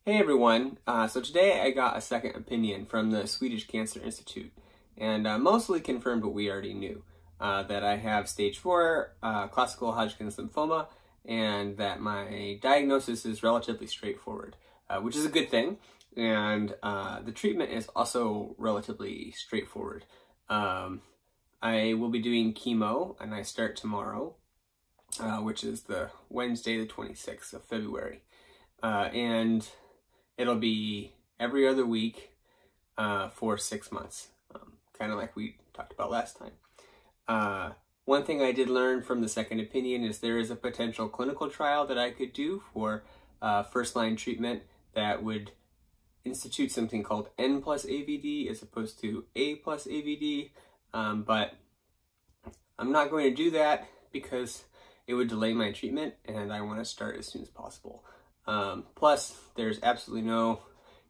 Hey everyone, so today I got a second opinion from the Swedish Cancer Institute, and mostly confirmed what we already knew, that I have stage 4 classical Hodgkin's lymphoma, and that my diagnosis is relatively straightforward, which is a good thing, and the treatment is also relatively straightforward. I will be doing chemo, and I start tomorrow, which is the Wednesday the 26th of February, and it'll be every other week for 6 months, kind of like we talked about last time. One thing I did learn from the second opinion is there is a potential clinical trial that I could do for first-line treatment that would institute something called N plus AVD as opposed to A plus AVD, but I'm not going to do that because it would delay my treatment and I want to start as soon as possible. Plus, there's absolutely no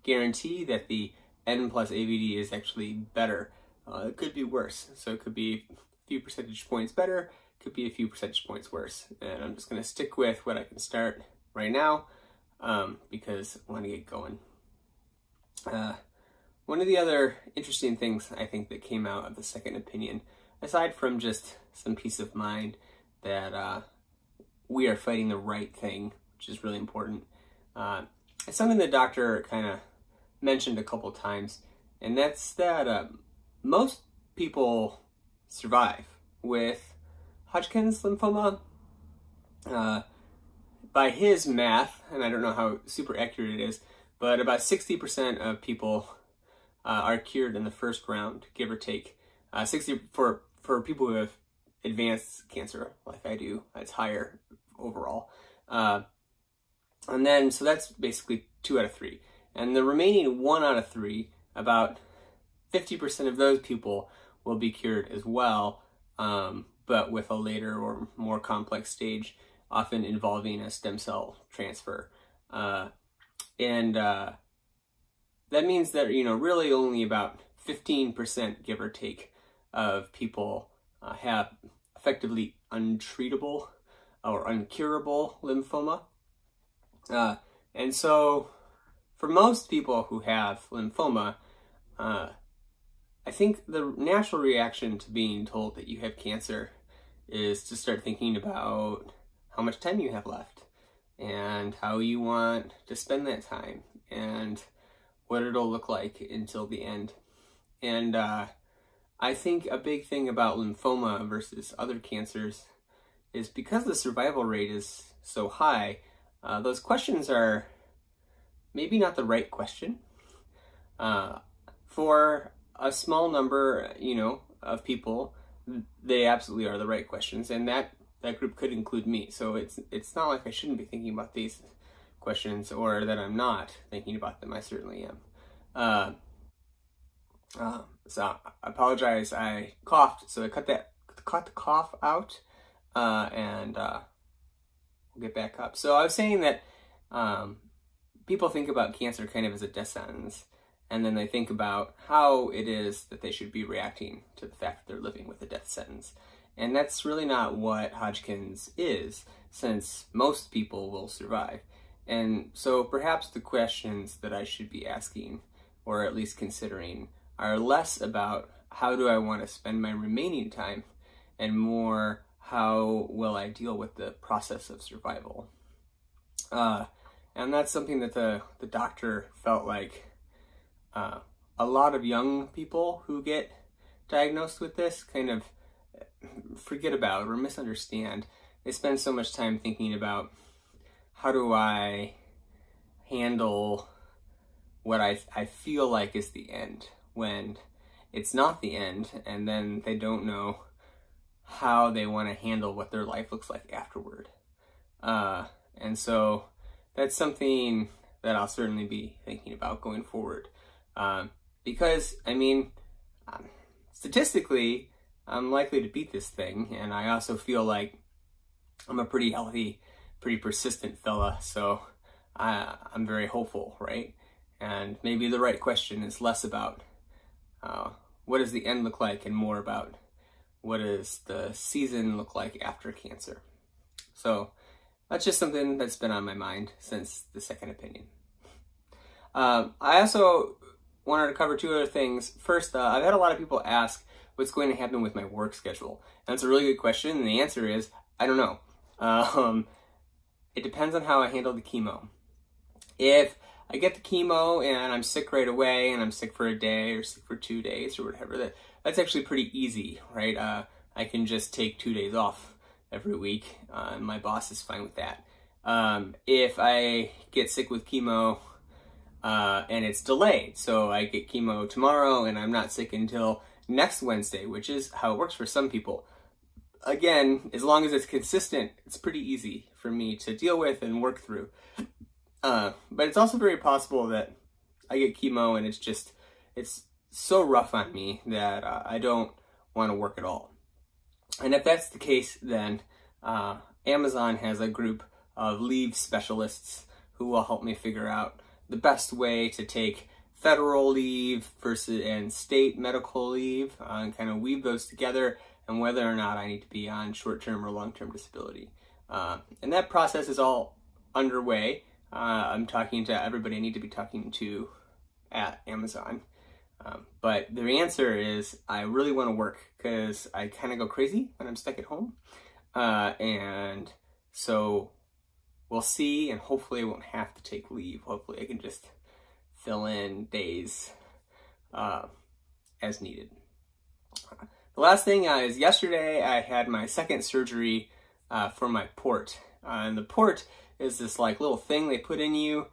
guarantee that the N plus AVD is actually better. It could be worse. So it could be a few percentage points better, could be a few percentage points worse. And I'm just going to stick with what I can start right now because I want to get going. One of the other interesting things I think that came out of the second opinion, aside from just some peace of mind that we are fighting the right thing, which is really important. It's something the doctor kind of mentioned a couple times, and that's that most people survive with Hodgkin's lymphoma. By his math, and I don't know how super accurate it is, but about 60% of people are cured in the first round, give or take. 60 for people who have advanced cancer, like I do, it's higher overall. And then, so that's basically 2 out of 3. And the remaining 1 out of 3, about 50% of those people will be cured as well, but with a later or more complex stage, often involving a stem cell transfer. And that means that, really only about 15%, give or take, of people have effectively untreatable or uncurable lymphoma. And so for most people who have lymphoma, I think the natural reaction to being told that you have cancer is to start thinking about how much time you have left and how you want to spend that time and what it'll look like until the end. And I think a big thing about lymphoma versus other cancers is because the survival rate is so high, those questions are maybe not the right question. For a small number, of people, they absolutely are the right questions, and that group could include me. So it's not like I shouldn't be thinking about these questions or that I'm not thinking about them. I certainly am. So I apologize. I coughed, so I cut the cough out, and we'll get back up. So I was saying that people think about cancer kind of as a death sentence, and then they think about how it is that they should be reacting to the fact that they're living with a death sentence. And that's really not what Hodgkin's is, since most people will survive. And so perhaps the questions that I should be asking, or at least considering, are less about how do I want to spend my remaining time, and more how will I deal with the process of survival. And that's something that the doctor felt like a lot of young people who get diagnosed with this kind of forget about or misunderstand. They spend so much time thinking about how do I handle what I feel like is the end when it's not the end, and then they don't know how they want to handle what their life looks like afterward. And so that's something that I'll certainly be thinking about going forward. Because, statistically, I'm likely to beat this thing, and I also feel like I'm a pretty healthy, pretty persistent fella, so I'm very hopeful, right? And maybe the right question is less about what does the end look like, and more about what does the season look like after cancer. So that's just something that's been on my mind since the second opinion. I also wanted to cover two other things. First, I've had a lot of people ask what's going to happen with my work schedule. And that's a really good question, and the answer is, I don't know. It depends on how I handle the chemo. If I get the chemo and I'm sick right away, and I'm sick for a day or sick for 2 days or whatever, that's actually pretty easy, right? I can just take 2 days off every week, and my boss is fine with that. If I get sick with chemo and it's delayed, so I get chemo tomorrow and I'm not sick until next Wednesday, which is how it works for some people. Again, as long as it's consistent, it's pretty easy for me to deal with and work through. But it's also very possible that I get chemo and it's so rough on me that I don't want to work at all. And if that's the case, then Amazon has a group of leave specialists who will help me figure out the best way to take federal leave and state medical leave and kind of weave those together, and whether or not I need to be on short-term or long-term disability. And that process is all underway. I'm talking to everybody I need to be talking to at Amazon. But the answer is I really want to work because I kind of go crazy when I'm stuck at home. And so we'll see, and hopefully I won't have to take leave. Hopefully I can just fill in days as needed. The last thing is yesterday I had my second surgery for my port. And the port is this like little thing they put in you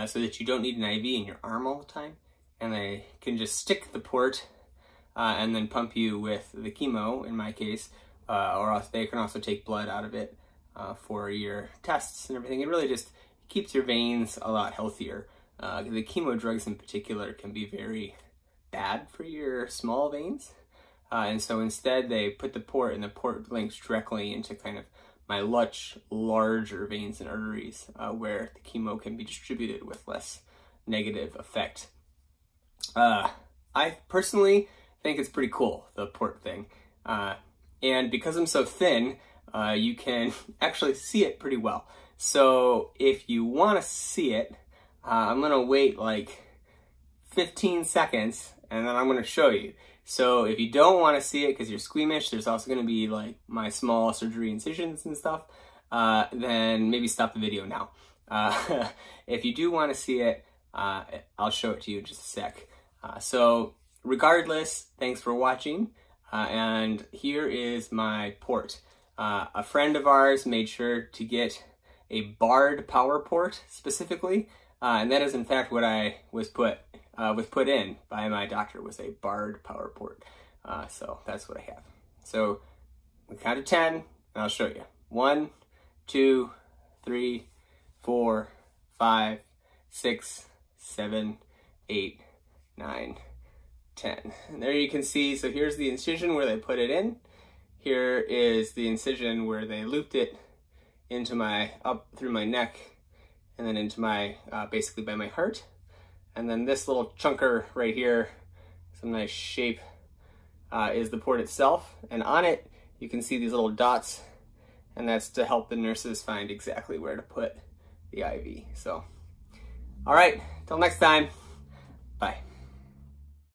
so that you don't need an IV in your arm all the time. And they can just stick the port and then pump you with the chemo, in my case, or else they can also take blood out of it for your tests and everything. It really just keeps your veins a lot healthier. The chemo drugs in particular can be very bad for your small veins. And so instead they put the port, and the port links directly into kind of my much larger veins and arteries where the chemo can be distributed with less negative effect. I personally think it's pretty cool, the port thing. And because I'm so thin, you can actually see it pretty well. So if you want to see it, I'm going to wait like 15 seconds and then I'm going to show you. So if you don't want to see it because you're squeamish, there's also going to be like my small surgery incisions and stuff, then maybe stop the video now. If you do want to see it, I'll show it to you in just a sec. So regardless, thanks for watching. And here is my port. A friend of ours made sure to get a Bard power port specifically, and that is in fact what I was put in by my doctor, was a Bard power port. So that's what I have. So we count to 10 and I'll show you. 1, 2, 3, 4, 5, 6, 7, 8, 9, 10. And there you can see, so here's the incision where they put it in. Here is the incision where they looped it into up through my neck and then into my, basically by my heart. And then this little chunker right here, some nice shape, is the port itself. And on it, you can see these little dots, and that's to help the nurses find exactly where to put the IV. So, all right, till next time, bye.